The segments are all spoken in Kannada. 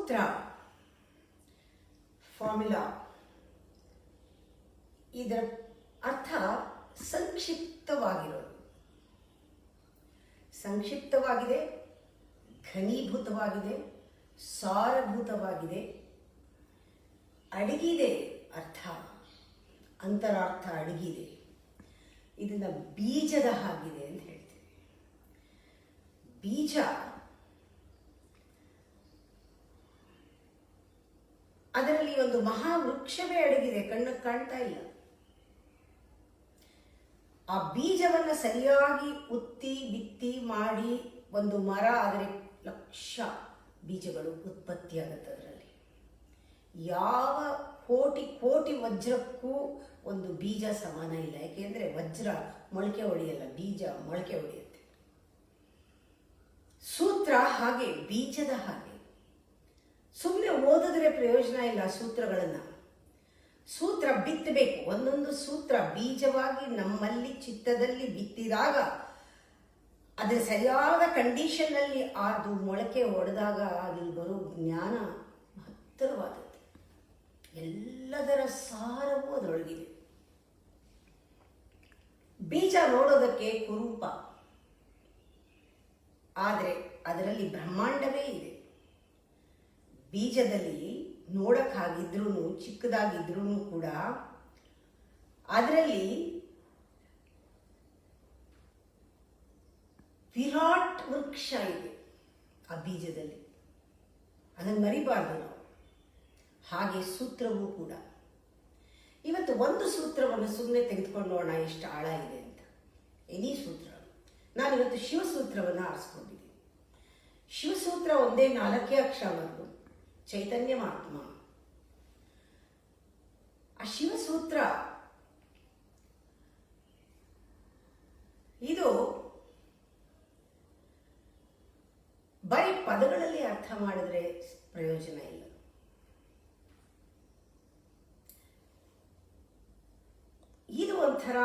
ಸೂತ್ರ ಫಾರ್ಮುಲಾ ಇದರ ಅರ್ಥ ಸಂಕ್ಷಿಪ್ತವಾಗಿದೆ, ಘನೀಭೂತವಾಗಿದೆ, ಸಾರಭೂತವಾಗಿದೆ, ಅಡಗಿದೆ ಅರ್ಥ, ಅಂತರಾರ್ಥ ಅಡಗಿದೆ. ಇದನ್ನ ಬೀಜದ ಹಾಗಿದೆ ಅಂತ ಹೇಳ್ತೀವಿ. ಬೀಜ ಅದರಲ್ಲಿ ಒಂದು ಮಹಾವೃಕ್ಷವೇ ಅಡಗಿದೆ, ಕಣ್ಣು ಕಾಣ್ತಾ ಇಲ್ಲ. ಆ ಬೀಜವನ್ನು ಸರಿಯಾಗಿ ಉತ್ತಿ ಬಿತ್ತಿ ಮಾಡಿ ಒಂದು ಮರ ಆದರೆ ಲಕ್ಷ ಬೀಜಗಳು ಉತ್ಪತ್ತಿಯಾಗುತ್ತೆ. ಅದರಲ್ಲಿ ಯಾವ ಕೋಟಿ ವಜ್ರಕ್ಕೂ ಒಂದು ಬೀಜ ಸಮಾನ ಇಲ್ಲ. ಯಾಕೆಂದ್ರೆ ವಜ್ರ ಮೊಳಕೆ ಹೊಡೆಯಲ್ಲ, ಬೀಜ ಮೊಳಕೆ ಹೊಡೆಯುತ್ತೆ. ಸೂತ್ರ ಹಾಗೆ, ಬೀಜದ ಹಾಗೆ. ಸುಮ್ಮನೆ ಓದಿದ್ರೆ ಪ್ರಯೋಜನ ಇಲ್ಲ. ಸೂತ್ರ ಬಿತ್ತಬೇಕು. ಒಂದೊಂದು ಸೂತ್ರ ಬೀಜವಾಗಿ ನಮ್ಮಲ್ಲಿ ಚಿತ್ತದಲ್ಲಿ ಬಿತ್ತಿದಾಗ ಅದರ ಸರಿಯಾದ ಕಂಡೀಷನ್ ಅಲ್ಲಿ ಅದು ಮೊಳಕೆ ಹೊಡೆದಾಗ ಅಲ್ಲಿ ಬರೋ ಜ್ಞಾನ ಮಹತ್ತರವಾದದ್ದು. ಎಲ್ಲದರ ಸಾರವೂ ಅದರೊಳಗಿದೆ. ಬೀಜ ನೋಡೋದಕ್ಕೆ ಕುರೂಪ, ಆದರೆ ಅದರಲ್ಲಿ ಬ್ರಹ್ಮಾಂಡವೇ ಇದೆ. ಬೀಜದಲ್ಲಿ ನೋಡಕ್ಕಾಗಿದ್ರೂ ಚಿಕ್ಕದಾಗಿದ್ರೂ ಕೂಡ ಅದರಲ್ಲಿ ವಿರಾಟ್ ವೃಕ್ಷ ಇದೆ. ಆ ಬೀಜದಲ್ಲಿ ಅದನ್ನು ಮರಿಬಾರ್ದು ನಾವು. ಹಾಗೆ ಸೂತ್ರವೂ ಕೂಡ. ಇವತ್ತು ಒಂದು ಸೂತ್ರವನ್ನು ಸುಮ್ಮನೆ ತೆಗೆದುಕೊಂಡೋಣ ಎಷ್ಟು ಆಳ ಇದೆ ಅಂತ. ಎನಿ ಸೂತ್ರ. ನಾನಿವತ್ತು ಶಿವಸೂತ್ರವನ್ನು ಆರಿಸ್ಕೊಂಡಿದ್ದೀನಿ. ಶಿವಸೂತ್ರ ಒಂದೇ 4 ಅಕ್ಷರವನ್ನು, ಚೈತನ್ಯ ಮಹಾತ್ಮ. ಆ ಶಿವಸೂತ್ರ ಇದು ಬರೀ ಪದಗಳಲ್ಲಿ ಅರ್ಥ ಮಾಡಿದ್ರೆ ಪ್ರಯೋಜನ ಇಲ್ಲ. ಇದು ಒಂಥರ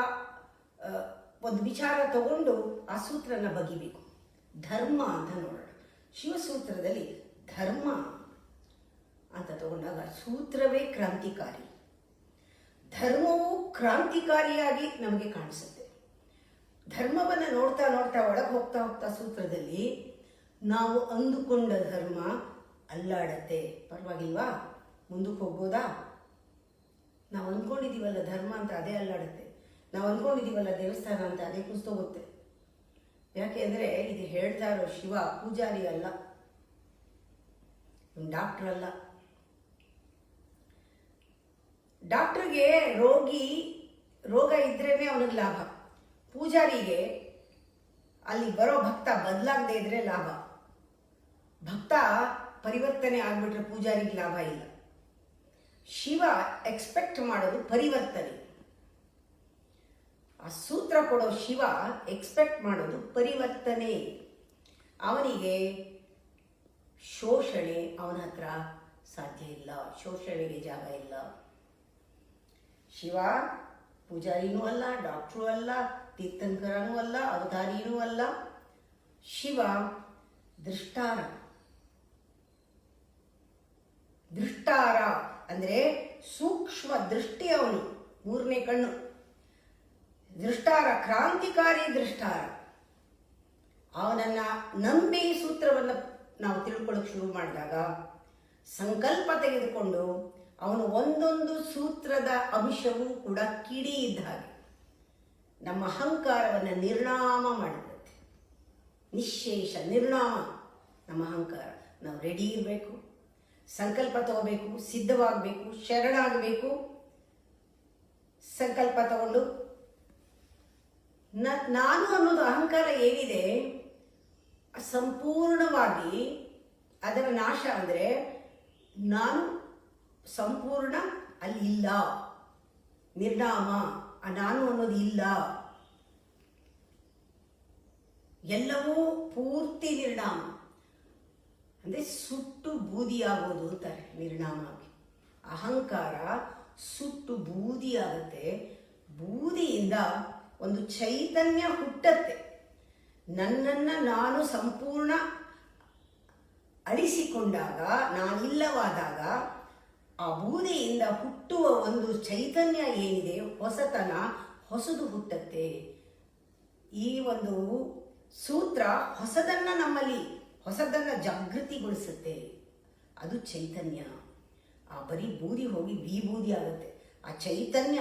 ಒಂದು ವಿಚಾರ ತಗೊಂಡು ಆ ಸೂತ್ರನ ಬಗಿಬೇಕು. ಧರ್ಮ ಅಂತ ನೋಡೋಣ. ಶಿವಸೂತ್ರದಲ್ಲಿ ಧರ್ಮ ಅಂತ ತಗೊಂಡಾಗ ಸೂತ್ರವೇ ಕ್ರಾಂತಿಕಾರಿ. ಧರ್ಮವು ಕ್ರಾಂತಿಕಾರಿಯಾಗಿ ನಮಗೆ ಕಾಣಿಸುತ್ತೆ. ಧರ್ಮವನ್ನು ನೋಡ್ತಾ ನೋಡ್ತಾ ಒಳಗೆ ಹೋಗ್ತಾ ಸೂತ್ರದಲ್ಲಿ ನಾವು ಅಂದುಕೊಂಡ ಧರ್ಮ ಅಲ್ಲಾಡತ್ತೆ. ಪರವಾಗಿಲ್ವಾ? ಮುಂದಕ್ಕೆ ಹೋಗ್ಬೋದಾ? ನಾವು ಅಂದ್ಕೊಂಡಿದ್ದೀವಲ್ಲ ಧರ್ಮ ಅಂತ, ಅದೇ ಅಲ್ಲಾಡುತ್ತೆ. ನಾವು ಅಂದ್ಕೊಂಡಿದ್ದೀವಲ್ಲ ದೇವಸ್ಥಾನ ಅಂತ, ಅದೇ ಕುಸ್ತೋಗುತ್ತೆ. ಯಾಕೆ ಅಂದರೆ ಇದು ಹೇಳ್ತಾ ಇರೋ ಶಿವ ಪೂಜಾರಿ ಅಲ್ಲ, ಡಾಕ್ಟರ್ ಅಲ್ಲ. ಡಾಕ್ಟರ್ಗೆ ರೋಗ ಇದ್ರೇನೆ ಅವನಿಗೆ ಲಾಭ. ಪೂಜಾರಿಗೆ ಅಲ್ಲಿ ಬರೋ ಭಕ್ತ ಬದಲಾಗದೆ ಇದ್ರೆ ಲಾಭ. ಭಕ್ತ ಪರಿವರ್ತನೆ ಆಗ್ಬಿಟ್ರೆ ಪೂಜಾರಿಗೆ ಲಾಭ ಇಲ್ಲ. ಶಿವ ಎಕ್ಸ್ಪೆಕ್ಟ್ ಮಾಡೋದು ಪರಿವರ್ತನೆ. ಆ ಸೂತ್ರ ಕೊಡೋ ಶಿವ ಎಕ್ಸ್ಪೆಕ್ಟ್ ಮಾಡೋದು ಪರಿವರ್ತನೆ. ಅವನಿಗೆ ಶೋಷಣೆ ಅವನ ಹತ್ರ ಸಾಧ್ಯ ಇಲ್ಲ. ಶೋಷಣೆಗೆ ಜಾಗ ಇಲ್ಲ. ಶಿವ ಪೂಜಾರಿನೂ ಅಲ್ಲ, ಡಾಕ್ಟ್ರೂ ಅಲ್ಲ, ತೀರ್ಥಂಕರನೂ ಅಲ್ಲ, ಅವತಾರಿನೂ ಅಲ್ಲ. ಶಿವ ದೃಷ್ಟಾರ ಅಂದ್ರೆ ಸೂಕ್ಷ್ಮ ದೃಷ್ಟಿ. ಅವನು 3ನೇ ಕಣ್ಣು. ದೃಷ್ಟಾರ, ಕ್ರಾಂತಿಕಾರಿ ದೃಷ್ಟಾರ. ಅವನನ್ನ ನಂಬಿ ಸೂತ್ರವನ್ನು ನಾವು ತಿಳ್ಕೊಳ್ಳೋಕೆ ಶುರು ಮಾಡಿದಾಗ ಸಂಕಲ್ಪ ತೆಗೆದುಕೊಂಡು ಅವನು ಒಂದೊಂದು ಸೂತ್ರದ ಅಂಶವೂ ಕೂಡ ಕಿಡಿ ಇದ್ದ ಹಾಗೆ ನಮ್ಮ ಅಹಂಕಾರವನ್ನು ನಿರ್ನಾಮ ಮಾಡಿರುತ್ತೆ. ನಿಶೇಷ ನಿರ್ನಾಮ ನಮ್ಮ ಅಹಂಕಾರ. ನಾವು ರೆಡಿ ಇರಬೇಕು, ಸಂಕಲ್ಪ ತಗೋಬೇಕು, ಸಿದ್ಧವಾಗಬೇಕು, ಶರಣಾಗಬೇಕು. ಸಂಕಲ್ಪ ತಗೊಂಡು ನಾನು ಅನ್ನೋದು ಅಹಂಕಾರ ಏನಿದೆ ಸಂಪೂರ್ಣವಾಗಿ ಅದರ ನಾಶ. ಅಂದರೆ ನಾನು ಸಂಪೂರ್ಣ ಅಲ್ಲಿ ಇಲ್ಲ, ನಿರ್ನಾಮ. ನಾನು ಅನ್ನೋದು ಇಲ್ಲ, ಎಲ್ಲವೂ ಪೂರ್ತಿ ನಿರ್ನಾಮ. ಅಂದರೆ ಸುಟ್ಟು ಬೂದಿಯಾಗೋದು ಅಂತಾರೆ ನಿರ್ನಾಮ. ಅಹಂಕಾರ ಸುಟ್ಟು ಬೂದಿಯಾಗುತ್ತೆ. ಬೂದಿಯಿಂದ ಒಂದು ಚೈತನ್ಯ ಹುಟ್ಟತ್ತೆ. ನನ್ನನ್ನು ನಾನು ಸಂಪೂರ್ಣ ಅಳಿಸಿಕೊಂಡಾಗ, ನಾನಿಲ್ಲವಾದಾಗ ಆ ಬೂದಿಯಿಂದ ಹುಟ್ಟುವ ಒಂದು ಚೈತನ್ಯ ಏನಿದೆ, ಹೊಸತನ, ಹೊಸದು ಹುಟ್ಟತ್ತೆ. ಈ ಒಂದು ಸೂತ್ರ ಹೊಸದನ್ನ ನಮ್ಮಲ್ಲಿ ಹೊಸದನ್ನ ಜಾಗೃತಿಗೊಳಿಸುತ್ತೆ. ಅದು ಚೈತನ್ಯ. ಆ ಬರೀ ಬೂದಿ ಹೋಗಿ ವಿಭೂದಿ ಆಗುತ್ತೆ. ಆ ಚೈತನ್ಯ,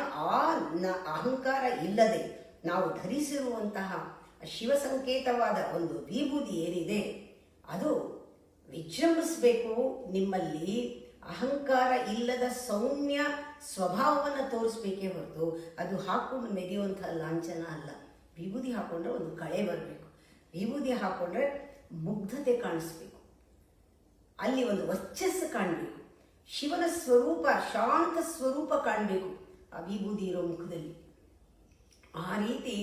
ಅಹಂಕಾರ ಇಲ್ಲದೆ ನಾವು ಧರಿಸಿರುವಂತಹ ಶಿವ ಸಂಕೇತವಾದ ಒಂದು ವಿಭೂದಿ ಏನಿದೆ ಅದು ವಿಜೃಂಭಿಸಬೇಕು. ನಿಮ್ಮಲ್ಲಿ ಅಹಂಕಾರ ಇಲ್ಲದ ಸೌಮ್ಯ ಸ್ವಭಾವವನ್ನು ತೋರಿಸ್ಬೇಕೇ ಹೊರತು ಅದು ಹಾಕೊಂಡು ಮೆರೆಯುವಂತಹ ಲಾಂಛನ ಅಲ್ಲ. ವಿಭೂದಿ ಹಾಕೊಂಡ್ರೆ ಒಂದು ಕಳೆ ಬರಬೇಕು. ವಿಭೂದಿ ಹಾಕೊಂಡ್ರೆ ಮುಗ್ಧತೆ ಕಾಣಿಸ್ಬೇಕು, ಅಲ್ಲಿ ಒಂದು ವರ್ಚಸ್ಸು ಕಾಣಬೇಕು, ಶಿವನ ಸ್ವರೂಪ, ಶಾಂತ ಸ್ವರೂಪ ಕಾಣಬೇಕು ಆ ವಿಭೂದಿ ಇರೋ ಮುಖದಲ್ಲಿ. ಆ ರೀತಿ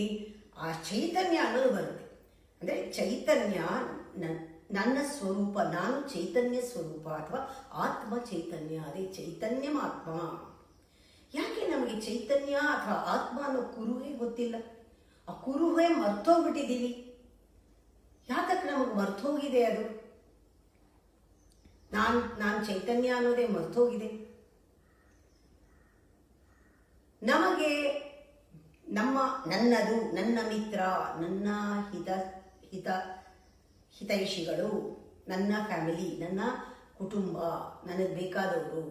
ಆ ಚೈತನ್ಯ ಅನ್ನೋದು ಬರುತ್ತೆ. ಅಂದರೆ ಚೈತನ್ಯ ನನ್ನ ಸ್ವರೂಪ, ನಾನು ಚೈತನ್ಯ ಸ್ವರೂಪ ಅಥವಾ ಆತ್ಮ ಚೈತನ್ಯ. ಅದೇ ಚೈತನ್ಯಮಾತ್ಮ. ಯಾಕೆ ನಮಗೆ ಚೈತನ್ಯ ಅಥವಾ ಆತ್ಮ ಅನ್ನೋ ಕುರುಹೇ ಗೊತ್ತಿಲ್ಲ? ಆ ಕುರುಹೇ ಮರ್ತೋಗ್ಬಿಟ್ಟಿದ್ದೀವಿ. ಯಾತಕ್ಕೆ ನಮಗೆ ಮರ್ತೋಗಿದೆ? ಅದು ನಾನು ಚೈತನ್ಯ ಅನ್ನೋದೇ ಮರ್ತೋಗಿದೆ. ನಮಗೆ ನನ್ನದು, ನನ್ನ ಮಿತ್ರ, ನನ್ನ ಹಿತೈಷಿಗಳು, ನನ್ನ ಫ್ಯಾಮಿಲಿ, ನನ್ನ ಕುಟುಂಬ, ನನಗೆ ಬೇಕಾದವರು,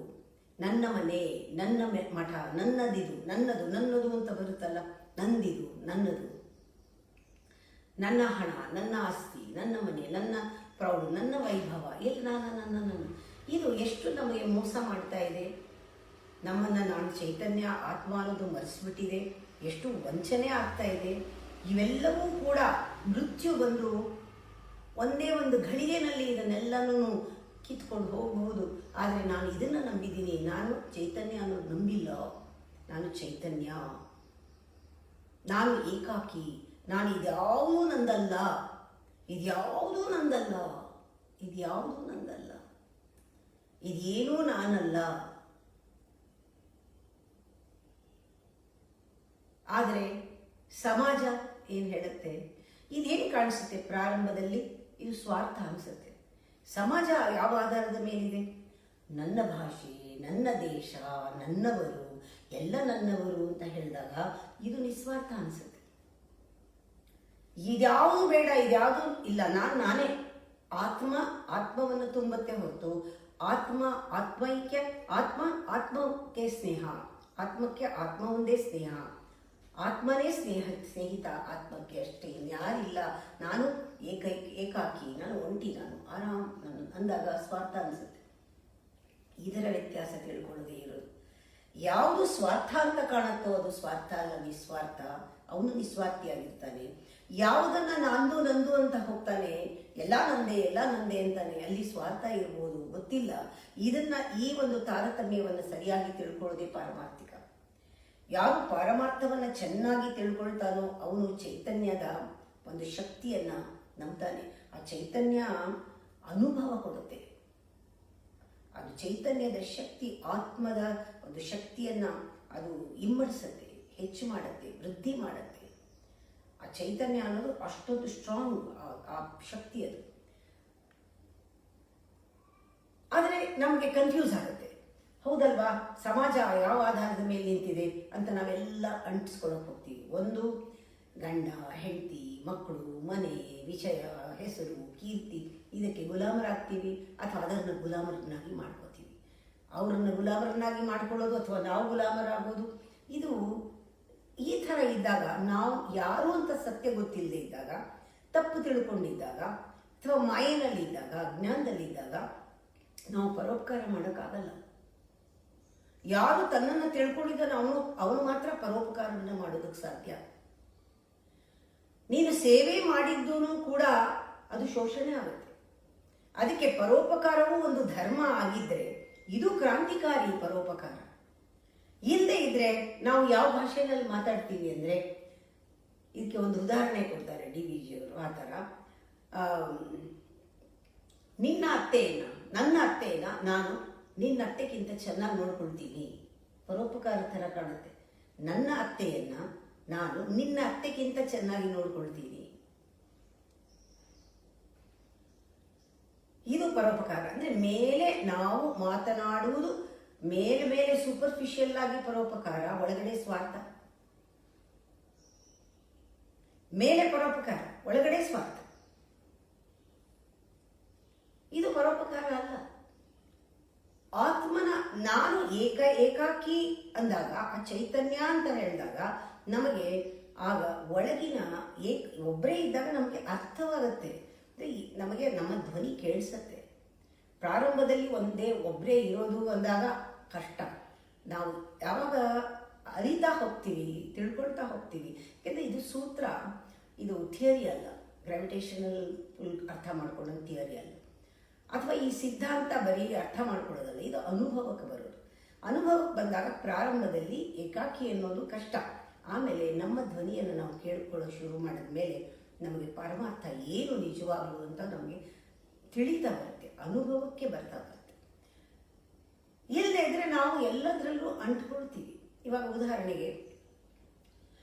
ನನ್ನ ಮನೆ, ನನ್ನ ಮಠ, ನನ್ನದಿದು, ನನ್ನದು ಅಂತ ಬರುತ್ತಲ್ಲ, ನಂದಿದು, ನನ್ನದು, ನನ್ನ ಹಣ, ನನ್ನ ಆಸ್ತಿ, ನನ್ನ ಮನೆ, ನನ್ನ ಪ್ರೌಢ, ನನ್ನ ವೈಭವ, ಎಲ್ಲ ನನ್ನ ಇದು ಎಷ್ಟು ನಮಗೆ ಮೋಸ ಮಾಡ್ತಾ ಇದೆ. ನಮ್ಮನ್ನು ನಾನು ಚೈತನ್ಯ ಆತ್ಮ ಅನ್ನೋದು ಮರೆಸ್ಬಿಟ್ಟಿದೆ. ಎಷ್ಟು ವಂಚನೆ ಆಗ್ತಾ ಇದೆ. ಇವೆಲ್ಲವೂ ಕೂಡ ಮೃತ್ಯು ಬಂದು ಒಂದೇ ಒಂದು ಘಳಿಗೆನಲ್ಲಿ ಇದನ್ನೆಲ್ಲನೂ ಕಿತ್ಕೊಂಡು ಹೋಗಬಹುದು. ಆದರೆ ನಾನು ಇದನ್ನು ನಂಬಿದ್ದೀನಿ. ನಾನು ಚೈತನ್ಯ ಅನ್ನೋದು ನಂಬಿಲ್ಲ. ನಾನು ಚೈತನ್ಯ, ನಾನು ಏಕಾಕಿ, ನಾನು ಇದ್ಯಾವುದೂ ನಂದಲ್ಲ, ಇದ್ಯಾವುದೂ ನಂದಲ್ಲ, ಇದ್ಯಾವುದೂ ನಂದಲ್ಲ, ಇದೇನೂ ನಾನಲ್ಲ. ಆದರೆ ಸಮಾಜ ಏನು ಹೇಳುತ್ತೆ? ಇದೇನು ಕಾಣಿಸುತ್ತೆ? ಪ್ರಾರಂಭದಲ್ಲಿ ಇದು ಸ್ವಾರ್ಥ ಅನಿಸುತ್ತೆ. ಸಮಾಜ ಯಾವ ಆಧಾರದ ಮೇಲಿದೆ? ನನ್ನ ಭಾಷೆ, ನನ್ನ ದೇಶ, ನನ್ನವರು, ಎಲ್ಲ ನನ್ನವರು ಅಂತ ಹೇಳಿದಾಗ ಇದು ನಿಸ್ವಾರ್ಥ ಅನಿಸುತ್ತೆ. ಇದ್ಯಾವುದು ಬೇಡ, ಇದ್ಯಾವುದು ಇಲ್ಲ, ನಾನೇ. ಆತ್ಮವನ್ನು ತುಂಬತ್ತೆ ಹೊರತು ಆತ್ಮಕ್ಕೆ ಸ್ನೇಹ, ಆತ್ಮಕ್ಕೆ ಆತ್ಮ ಒಂದೇ ಸ್ನೇಹ, ಆತ್ಮನೇ ಸ್ನೇಹಿತ ಆತ್ಮಕ್ಕೆ ಅಷ್ಟೇ, ಇನ್ಯಾರಿಲ್ಲ. ನಾನು ಏಕಾಕಿ, ನಾನು ಒಂಟಿ, ನಾನು ಆರಾಮ್ ಅಂದಾಗ ಸ್ವಾರ್ಥ ಅನಿಸುತ್ತೆ. ಇದರ ವ್ಯತ್ಯಾಸ ತಿಳ್ಕೊಳ್ಳೋದೇ ಇರೋದು. ಯಾವುದು ಸ್ವಾರ್ಥ ಅಂತ ಕಾಣುತ್ತೋ ಅದು ಸ್ವಾರ್ಥ ಅಲ್ಲ, ನಿಸ್ವಾರ್ಥ. ಅವನು ನಿಸ್ವಾರ್ಥಿಯಾಗಿರ್ತಾನೆ. ಯಾವುದನ್ನ ನಂದು ಅಂತ ಹೋಗ್ತಾನೆ, ಎಲ್ಲ ನಂದೇ ಅಂತಾನೆ, ಅಲ್ಲಿ ಸ್ವಾರ್ಥ ಇರ್ಬೋದು, ಗೊತ್ತಿಲ್ಲ. ಈ ಒಂದು ತಾರತಮ್ಯವನ್ನು ಸರಿಯಾಗಿ ತಿಳ್ಕೊಳ್ಳೋದೇ ಪಾರಮಾರ್ಥಿಕ. ಯಾರು ಪಾರಮಾರ್ಥವನ್ನು ಚೆನ್ನಾಗಿ ತಿಳ್ಕೊಳ್ತಾನೋ ಅವನು ಚೈತನ್ಯದ ಒಂದು ಶಕ್ತಿಯನ್ನ ನಂಬ್ತಾನೆ. ಆ ಚೈತನ್ಯ ಅನುಭವ ಕೊಡುತ್ತೆ. ಅದು ಚೈತನ್ಯದ ಶಕ್ತಿ, ಆತ್ಮದ ಒಂದು ಶಕ್ತಿಯನ್ನ ಅದು ಇಮ್ಮಡಿಸುತ್ತೆ, ಹೆಚ್ಚು ಮಾಡುತ್ತೆ, ವೃದ್ಧಿ ಮಾಡುತ್ತೆ. ಆ ಚೈತನ್ಯ ಅನ್ನೋದು ಅಷ್ಟೊಂದು ಸ್ಟ್ರಾಂಗ್ ಆ ಶಕ್ತಿ ಅದು. ಆದರೆ ನಮಗೆ ಕನ್ಫ್ಯೂಸ್ ಆಗುತ್ತೆ, ಹೌದಲ್ವಾ? ಸಮಾಜ ಯಾವ ಆಧಾರದ ಮೇಲೆ ನಿಂತಿದೆ ಅಂತ ನಾವೆಲ್ಲ ಅಂಟಿಸ್ಕೊಳ್ಳೋಕೆ ಹೋಗ್ತೀವಿ. ಒಂದು ಗಂಡ, ಹೆಂಡತಿ, ಮಕ್ಕಳು, ಮನೆ, ವಿಷಯ, ಹೆಸರು, ಕೀರ್ತಿ, ಇದಕ್ಕೆ ಗುಲಾಮರಾಗ್ತೀವಿ ಅಥವಾ ಅದನ್ನು ಗುಲಾಮರನ್ನಾಗಿ ಮಾಡ್ಕೋತೀವಿ. ಅವರನ್ನು ಗುಲಾಮರನ್ನಾಗಿ ಮಾಡ್ಕೊಳ್ಳೋದು ಅಥವಾ ನಾವು ಗುಲಾಮರಾಗೋದು, ಇದು ಈ ಥರ ಇದ್ದಾಗ, ನಾವು ಯಾರು ಅಂತ ಸತ್ಯ ಗೊತ್ತಿಲ್ಲದೆ ಇದ್ದಾಗ, ತಪ್ಪು ತಿಳ್ಕೊಂಡಿದ್ದಾಗ ಅಥವಾ ಮಾಯೆನಲ್ಲಿದ್ದಾಗ, ಅಜ್ಞಾನದಲ್ಲಿದ್ದಾಗ ನಾವು ಪರೋಪಕಾರ ಮಾಡೋಕ್ಕಾಗಲ್ಲ. ಯಾರು ತನ್ನನ್ನು ತಿಳ್ಕೊಂಡಿದ್ದಾನೆ ಅವನು ಮಾತ್ರ ಪರೋಪಕಾರವನ್ನು ಮಾಡೋದಕ್ಕೆ ಸಾಧ್ಯ. ನೀನು ಸೇವೆ ಮಾಡಿದ್ದೂ ಕೂಡ ಅದು ಶೋಷಣೆ ಆಗುತ್ತೆ. ಅದಕ್ಕೆ ಪರೋಪಕಾರವೂ ಒಂದು ಧರ್ಮ ಆಗಿದ್ರೆ ಇದು ಕ್ರಾಂತಿಕಾರಿ ಪರೋಪಕಾರ. ಇಲ್ಲದೆ ಇದ್ರೆ ನಾವು ಯಾವ ಭಾಷೆಯಲ್ಲಿ ಮಾತಾಡ್ತೀವಿ ಅಂದರೆ, ಇದಕ್ಕೆ ಒಂದು ಉದಾಹರಣೆ ಕೊಡ್ತಾರೆ DVG ಅವರು. ಆ ಥರ ನನ್ನ ಅತ್ತೆಯನ್ನ ನಾನು ನಿನ್ನ ಅತ್ತೆಗಿಂತ ಚೆನ್ನಾಗಿ ನೋಡ್ಕೊಳ್ತೀನಿ, ಪರೋಪಕಾರ ಥರ ಕಾಣುತ್ತೆ. ನನ್ನ ಅತ್ತೆಯನ್ನ ನಾನು ನಿನ್ನ ಅತ್ತೆಗಿಂತ ಚೆನ್ನಾಗಿ ನೋಡ್ಕೊಳ್ತೀನಿ. ಇದು ಪರೋಪಕಾರ. ಅಂದರೆ ಮೇಲೆ ನಾವು ಮಾತನಾಡುವುದು ಮೇಲೆ ಮೇಲೆ ಸೂಪರ್ಫಿಷಿಯಲ್ ಆಗಿ ಪರೋಪಕಾರ, ಒಳಗಡೆ ಸ್ವಾರ್ಥ. ಮೇಲೆ ಪರೋಪಕಾರ, ಒಳಗಡೆ ಸ್ವಾರ್ಥ. ಇದು ಪರೋಪಕಾರ ಅಲ್ಲ. ಆತ್ಮನ ನಾನು ಏಕಾಕಿ ಅಂದಾಗ, ಆ ಚೈತನ್ಯ ಅಂತ ಹೇಳಿದಾಗ ನಮಗೆ ಆಗ ಒಳಗಿನ ಒಬ್ಬರೇ ಇದ್ದಾಗ ನಮಗೆ ಅರ್ಥವಾಗುತ್ತೆ. ನಮಗೆ ನಮ್ಮ ಧ್ವನಿ ಕೇಳಿಸತ್ತೆ. ಪ್ರಾರಂಭದಲ್ಲಿ ಒಬ್ಬರೇ ಇರೋದು ಅಂದಾಗ ಕಷ್ಟ. ನಾವು ಯಾವಾಗ ಅರಿತಾ ಹೋಗ್ತೀವಿ, ತಿಳ್ಕೊಳ್ತಾ ಹೋಗ್ತೀವಿ. ಯಾಕೆಂದರೆ ಇದು ಸೂತ್ರ, ಇದು ಥಿಯರಿ ಅಲ್ಲ, ಗ್ರಾವಿಟೇಷನಲ್ ಫುಲ್ ಅರ್ಥ ಮಾಡ್ಕೊಳ್ಳೋ ಥಿಯರಿ ಅಲ್ಲ, ಅಥವಾ ಈ ಸಿದ್ಧಾಂತ ಬರೀ ಅರ್ಥ ಮಾಡ್ಕೊಳ್ಳೋದಲ್ಲ. ಇದು ಅನುಭವಕ್ಕೆ ಬರೋದು. ಅನುಭವಕ್ಕೆ ಬಂದಾಗ ಪ್ರಾರಂಭದಲ್ಲಿ ಏಕಾಕಿ ಅನ್ನೋದು ಕಷ್ಟ. ಆಮೇಲೆ ನಮ್ಮ ಧ್ವನಿಯನ್ನು ನಾವು ಕೇಳ್ಕೊಳ್ಳೋ ಶುರು ಮಾಡಿದ ಮೇಲೆ ನಮಗೆ ಪರಮಾರ್ಥ ಏನು ನಿಜವಾಗಲು ಅಂತ ನಮಗೆ ತಿಳಿತಾ ಬರುತ್ತೆ, ಅನುಭವಕ್ಕೆ ಬರ್ತಾ ಬರುತ್ತೆ. ಇಲ್ಲದೆ ಇದ್ರೆ ನಾವು ಎಲ್ಲದರಲ್ಲೂ ಅಂಟ್ಕೊಳ್ತೀವಿ. ಇವಾಗ ಉದಾಹರಣೆಗೆ,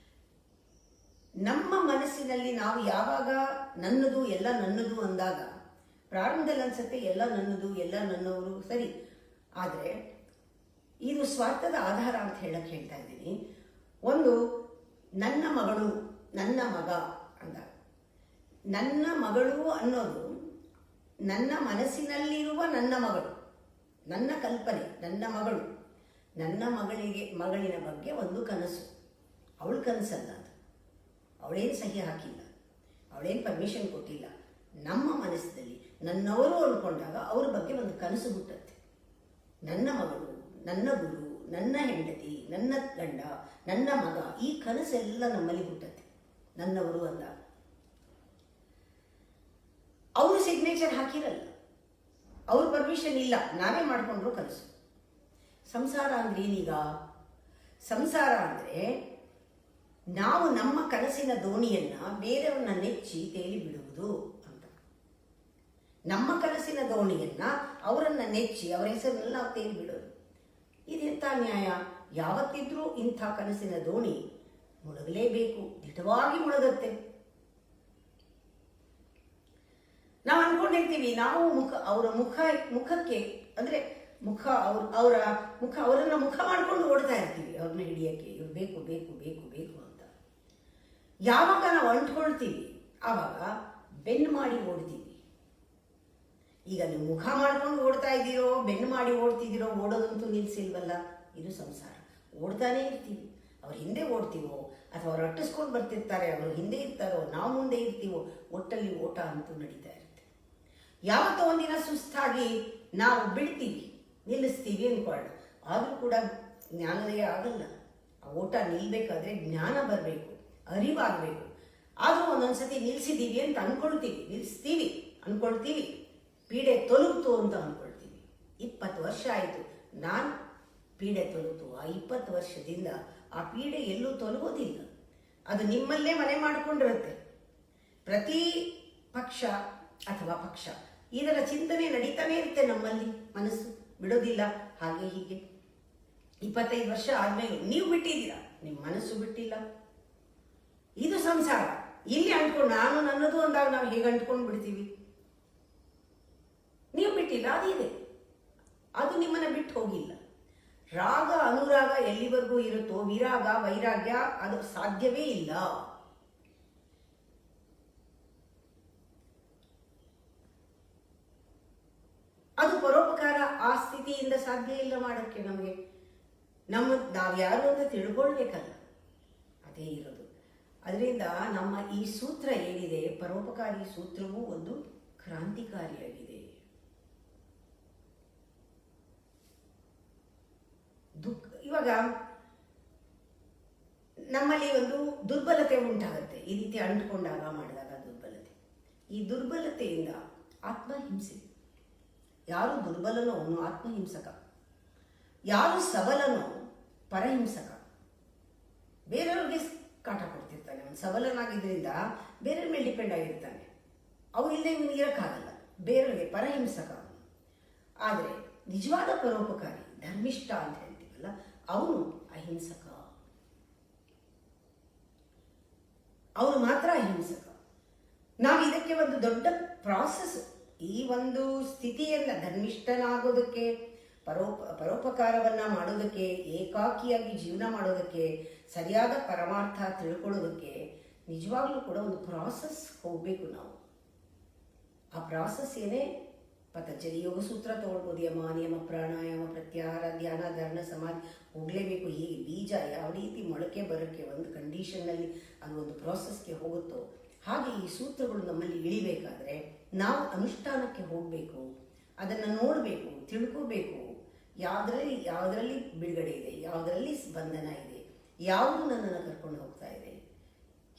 ನಮ್ಮ ಮನಸ್ಸಿನಲ್ಲಿ ನಾವು ಯಾವಾಗ ನನ್ನದು ಎಲ್ಲ ನನ್ನದು ಅಂದಾಗ ಪ್ರಾರಂಭದಲ್ಲಿ ಅನ್ಸುತ್ತೆ ಎಲ್ಲ ನನ್ನದು, ಎಲ್ಲ ನನ್ನವರು, ಸರಿ. ಆದರೆ ಇದು ಸ್ವಾರ್ಥದ ಆಧಾರ ಅಂತ ಹೇಳ್ತಾ ಇದ್ದೀನಿ. ಒಂದು ನನ್ನ ಮಗಳು, ನನ್ನ ಮಗ ಅಂದಾಗ, ನನ್ನ ಮಗಳು ಅನ್ನೋದು ನನ್ನ ಮನಸ್ಸಿನಲ್ಲಿರುವ ನನ್ನ ಮಗಳು, ನನ್ನ ಕಲ್ಪನೆ, ನನ್ನ ಮಗಳು. ನನ್ನ ಮಗಳಿನ ಬಗ್ಗೆ ಒಂದು ಕನಸು. ಅವಳ ಕನಸಲ್ಲ ಅದು. ಅವಳೇನು ಸಹಿ ಹಾಕಿಲ್ಲ, ಅವಳೇನು ಪರ್ಮಿಷನ್ ಕೊಟ್ಟಿಲ್ಲ. ನಮ್ಮ ಮನಸ್ಸಿನಲ್ಲಿ ನನ್ನವರು ಅಂದ್ಕೊಂಡಾಗ ಅವ್ರ ಬಗ್ಗೆ ಒಂದು ಕನಸು ಹುಟ್ಟುತ್ತೆ. ನನ್ನ ಮಗಳು, ನನ್ನ ಗುರು, ನನ್ನ ಹೆಂಡತಿ, ನನ್ನ ಗಂಡ, ನನ್ನ ಮಗ, ಈ ಕನಸೆಲ್ಲ ನಮ್ಮಲ್ಲಿ ಹುಟ್ಟುತ್ತೆ ನನ್ನವರು ಅಂದಾಗ. ಅವರು ಸಿಗ್ನೇಚರ್ ಹಾಕಿರಲ್ಲ, ಅವ್ರ ಪರ್ಮಿಷನ್ ಇಲ್ಲ, ನಾವೇ ಮಾಡಿಕೊಂಡ್ರು ಕನಸು. ಸಂಸಾರ ಅಂದ್ರೆ ಏನೀಗ? ಸಂಸಾರ ಅಂದರೆ ನಾವು ನಮ್ಮ ಕನಸಿನ ದೋಣಿಯನ್ನ ಬೇರೆಯವ್ರನ್ನ ನೆಚ್ಚಿ ತೇಲಿ ಬಿಡುವುದು ಅಂತ. ನಮ್ಮ ಕನಸಿನ ದೋಣಿಯನ್ನ ಅವರನ್ನ ನೆಚ್ಚಿ ಅವರ ಹೆಸರನ್ನ ನಾವು ತೇಲಿ ಬಿಡೋದು. ಇದೆಂಥ ನ್ಯಾಯ? ಯಾವತ್ತಿದ್ರೂ ಇಂಥ ಕನಸಿನ ದೋಣಿ ಮುಳುಗಲೇಬೇಕು, ದಿಟವಾಗಿ ಮುಳುಗತ್ತೆ. ನಾವು ಅನ್ಕೊಂಡಿರ್ತೀವಿ ನಾವು ಅವರ ಮುಖಕ್ಕೆ ಅಂದ್ರೆ ಅವರನ್ನ ಮುಖ ಮಾಡ್ಕೊಂಡು ಓಡ್ತಾ ಇರ್ತೀವಿ, ಅವ್ರನ್ನ ಹಿಡಿಯಕ್ಕೆ. ಇವ್ರು ಬೇಕು ಬೇಕು ಬೇಕು ಬೇಕು ಅಂತ. ಯಾವಾಗ ನಾವು ಅಂಟ್ಕೊಳ್ತೀವಿ ಆವಾಗ ಬೆನ್ನು ಮಾಡಿ ಓಡ್ತೀವಿ. ಈಗ ನೀವು ಮುಖ ಮಾಡ್ಕೊಂಡು ಓಡ್ತಾ ಇದ್ದೀರೋ, ಬೆನ್ನು ಮಾಡಿ ಓಡ್ತಿದ್ದೀರೋ, ಓಡೋದಂತೂ ನಿಲ್ಸಿಲ್ವಲ್ಲ. ಇದು ಸಂಸಾರ. ಓಡ್ತಾನೆ ಇರ್ತೀವಿ. ಅವ್ರ ಹಿಂದೆ ಓಡ್ತೀವೋ ಅಥವಾ ಅವ್ರು ಅಟ್ಟಿಸ್ಕೊಂಡು ಬರ್ತಿರ್ತಾರೆ, ಅವರು ಹಿಂದೆ ಇರ್ತಾರೋ, ನಾವು ಮುಂದೆ ಇರ್ತೀವೋ, ಒಟ್ಟಲ್ಲಿ ಓಟ ಅಂತೂ ನಡೀತಾ ಇರುತ್ತೆ. ಯಾವತ್ತೋ ಒಂದಿನ ಸುಸ್ತಾಗಿ ನಾವು ಬಿಡ್ತೀವಿ, ನಿಲ್ಲಿಸ್ತೀವಿ ಅಂದ್ಕೊಳ್ಳೋಣ. ಆದರೂ ಕೂಡ ಜ್ಞಾನೋದಯ ಆಗಲ್ಲ. ಆ ಓಟ ನಿಲ್ಬೇಕಾದ್ರೆ ಜ್ಞಾನ ಬರಬೇಕು, ಅರಿವಾಗಬೇಕು. ಆದರೂ ಒಂದೊಂದ್ಸತಿ ನಿಲ್ಸಿದ್ದೀವಿ ಅಂತ ಅನ್ಕೊಳ್ತೀವಿ, ಪೀಡೆ ತೊಲಗ್ತು ಅಂತ ಅನ್ಕೊಳ್ತೀವಿ. 20 ವರ್ಷ ಆಯಿತು ನಾನು ಪೀಡೆ ತೊಲಗ್ತು. ಆ 20 ವರ್ಷದಿಂದ ಆ ಪೀಡೆ ಎಲ್ಲೂ ತೊಲಗೋದಿಲ್ಲ, ಅದು ನಿಮ್ಮಲ್ಲೇ ಮನೆ ಮಾಡಿಕೊಂಡಿರುತ್ತೆ. ಪ್ರತಿ ಪಕ್ಷ ಅಥವಾ ಪಕ್ಷ ಇದರ ಚಿಂತನೆ ನಡೀತಾನೆ ಇರುತ್ತೆ ನಮ್ಮಲ್ಲಿ, ಮನಸ್ಸು ಬಿಡೋದಿಲ್ಲ. ಹಾಗೆ ಹೀಗೆ 25 ವರ್ಷ ಆದ್ಮೇಲೆ ನೀವು ಬಿಟ್ಟಿದ್ದೀರಾ, ನಿಮ್ಮ ಮನಸ್ಸು ಬಿಟ್ಟಿಲ್ಲ. ಇದು ಸಂಸಾರ. ಇಲ್ಲಿ ಅಂಟ್ಕೊಂಡು ನಾನು ನನ್ನದು ಅಂದಾಗ ನಾವು ಹೇಗೆ ಅಂಟ್ಕೊಂಡು ಬಿಡ್ತೀವಿ? ನೀವು ಬಿಟ್ಟಿಲ್ಲ, ಅದಿದೆ, ಅದು ನಿಮ್ಮನ್ನ ಬಿಟ್ಟು ಹೋಗಿಲ್ಲ. ರಾಗ ಅನುರಾಗ ಎಲ್ಲಿವರೆಗೂ ಇರುತ್ತೋ ವಿರಾಗ ವೈರಾಗ್ಯ ಅದು ಸಾಧ್ಯವೇ ಇಲ್ಲ. ಅದು ಪರೋಪಕಾರ. ಆ ಸ್ಥಿತಿಯಿಂದ ಸಾಧ್ಯ ಇಲ್ಲ ಮಾಡೋಕ್ಕೆ. ನಮಗೆ ನಾವ್ಯಾರು ಅಂತ ತಿಳ್ಕೊಳ್ಬೇಕಲ್ಲ, ಅದೇ ಇರೋದು. ಅದರಿಂದ ನಮ್ಮ ಈ ಸೂತ್ರ ಏನಿದೆ, ಪರೋಪಕಾರಿ ಸೂತ್ರವೂ ಒಂದು ಕ್ರಾಂತಿಕಾರಿಯಾಗಿದೆ. ಇವಾಗ ನಮ್ಮಲ್ಲಿ ಒಂದು ದುರ್ಬಲತೆ ಉಂಟಾಗುತ್ತೆ, ಈ ರೀತಿ ಅಂಟ್ಕೊಂಡಾಗ ಮಾಡಿದಾಗ ದುರ್ಬಲತೆ. ಈ ದುರ್ಬಲತೆಯಿಂದ ಆತ್ಮಹಿಂಸೆ. ಯಾರು ದುರ್ಬಲನೋ ಅವನು ಆತ್ಮಹಿಂಸಕ, ಯಾರು ಸಬಲನೋ ಪರಹಿಂಸಕ. ಬೇರೆಯವ್ರಿಗೆ ಕಾಟ ಕೊಡ್ತಿರ್ತಾನೆ. ಅವನು ಸಬಲನಾಗಿದ್ದರಿಂದ ಬೇರೆಯವ್ರ ಮೇಲೆ ಡಿಪೆಂಡ್ ಆಗಿರ್ತಾನೆ. ಅವರಿಲ್ಲದೆ ಇವನು ಇರೋಕ್ಕಾಗಲ್ಲ, ಬೇರೆಯವ್ರಿಗೆ ಪರಹಿಂಸಕ. ಆದರೆ ನಿಜವಾದ ಪರೋಪಕಾರಿ, ಧರ್ಮಿಷ್ಠ ಅಂತ ಹೇಳ್ತೀವಲ್ಲ, ಅವನು ಅಹಿಂಸಕ. ಅವನು ಮಾತ್ರ ಅಹಿಂಸಕ. ನಾವು ಇದಕ್ಕೆ ಒಂದು ದೊಡ್ಡ ಪ್ರಾಸೆಸ್ ಈ ಒಂದು ಸ್ಥಿತಿಯನ್ನ ಧರ್ಮಿಷ್ಠನಾಗೋದಕ್ಕೆ, ಪರೋಪಕಾರವನ್ನ ಮಾಡೋದಕ್ಕೆ, ಏಕಾಕಿಯಾಗಿ ಜೀವನ ಮಾಡೋದಕ್ಕೆ, ಸರಿಯಾದ ಪರಮಾರ್ಥ ತಿಳ್ಕೊಳ್ಳೋದಕ್ಕೆ ನಿಜವಾಗ್ಲೂ ಕೂಡ ಒಂದು ಪ್ರಾಸೆಸ್ ಹೋಗಬೇಕು ನಾವು. ಆ ಪ್ರಾಸೆಸ್ ಏನೇ ಪತಂಜಲಿ ಯೋಗ ಸೂತ್ರ ತಗೊಳ್ಬೋದು. ಯಮ ನಿಯಮ ಪ್ರಾಣಾಯಾಮ ಪ್ರತ್ಯಾಹಾರ ಧ್ಯಾನ ಧಾರಣ ಸಮಾಧಿ ಹೋಗಲೇಬೇಕು. ಹೀಗೆ ಬೀಜ ಯಾವ ರೀತಿ ಮೊಳಕೆ ಬರೋಕ್ಕೆ ಒಂದು ಕಂಡೀಷನ್ನಲ್ಲಿ ಅದು ಒಂದು ಪ್ರಾಸೆಸ್ಗೆ ಹೋಗುತ್ತೋ ಹಾಗೆ ಈ ಸೂತ್ರಗಳು ನಮ್ಮಲ್ಲಿ ಇಳಿಬೇಕಾದ್ರೆ ನಾವು ಅನುಷ್ಠಾನಕ್ಕೆ ಹೋಗಬೇಕು, ಅದನ್ನು ನೋಡಬೇಕು, ತಿಳ್ಕೋಬೇಕು. ಯಾವುದರಲ್ಲಿ ಬಿಡುಗಡೆ ಇದೆ, ಯಾವುದರಲ್ಲಿ ಬಂಧನ ಇದೆ, ಯಾವುದು ನನ್ನನ್ನು ಕರ್ಕೊಂಡು ಹೋಗ್ತಾ ಇದೆ.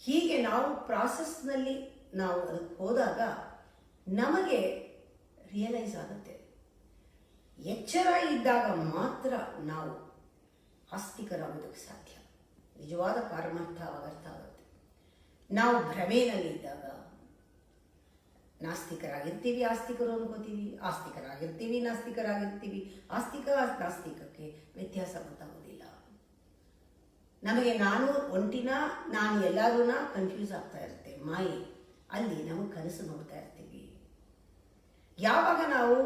ಹೀಗೆ ನಾವು ಪ್ರಾಸೆಸ್ನಲ್ಲಿ ನಾವು ಅದಕ್ಕೆ ಹೋದಾಗ ನಮಗೆ ರಿಯಲೈಸ್ ಆಗುತ್ತೆ. ಎಚ್ಚರ ಇದ್ದಾಗ ಮಾತ್ರ ನಾವು ಆಸ್ತಿಕರಾಗೋದಕ್ಕೆ ಸಾಧ್ಯ. ನಿಜವಾದ ಪಾರಮಾರ್ಥ ಅವಾಗ ಅರ್ಥ ಆಗುತ್ತೆ. ನಾವು ಭ್ರಮೆಯಲ್ಲಿದ್ದಾಗ ನಾಸ್ತಿಕರಾಗಿರ್ತೀವಿ, ಆಸ್ತಿಕರು ಅನ್ಕೋತೀವಿ, ಆಸ್ತಿಕರಾಗಿರ್ತೀವಿ, ನಾಸ್ತಿಕರಾಗಿರ್ತೀವಿ. ಆಸ್ತಿಕ ನಾಸ್ತಿಕಕ್ಕೆ ವ್ಯತ್ಯಾಸ ಗೊತ್ತಾಗೋದಿಲ್ಲ. ನಮಗೆ ನಾನು ಒಂಟಿನ, ನಾನು ಎಲ್ಲರೂ ಕನ್ಫ್ಯೂಸ್ ಆಗ್ತಾ ಇರುತ್ತೆ. ಮಾಯೆ ಅಲ್ಲಿ ನಾವು ಕನಸು ನೋಡ್ತಾ ಇರ್ತೀವಿ. ಯಾವಾಗ ನಾವು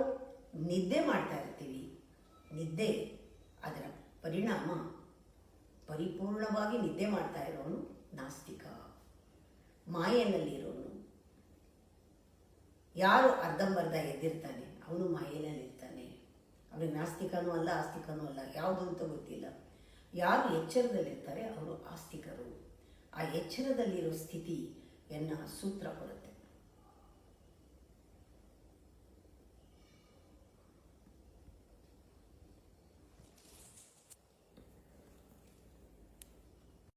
ನಿದ್ದೆ ಮಾಡ್ತಾ ಇರ್ತೀವಿ, ನಿದ್ದೆ ಅದರ ಪರಿಣಾಮ ಪರಿಪೂರ್ಣವಾಗಿ ನಿದ್ದೆ ಮಾಡ್ತಾ ಇರೋನು ನಾಸ್ತಿಕ, ಮಾಯೆನಲ್ಲಿರೋನು. ಯಾರು ಅರ್ಧಂಬರ್ಧ ಎದ್ದಿರ್ತಾನೆ ಅವನು ಮಾಯೆನಲ್ಲಿರ್ತಾನೆ. ಅವನಿಗೆ ನಾಸ್ತಿಕನೂ ಅಲ್ಲ, ಆಸ್ತಿಕನೂ ಅಲ್ಲ, ಯಾವುದು ಅಂತ ಗೊತ್ತಿಲ್ಲ. ಯಾರು ಎಚ್ಚರದಲ್ಲಿರ್ತಾರೆ ಅವರು ಆಸ್ತಿಕರು. ಆ ಎಚ್ಚರದಲ್ಲಿರೋ ಸ್ಥಿತಿಯನ್ನು ಸೂತ್ರ ಕೊಡುತ್ತೆ.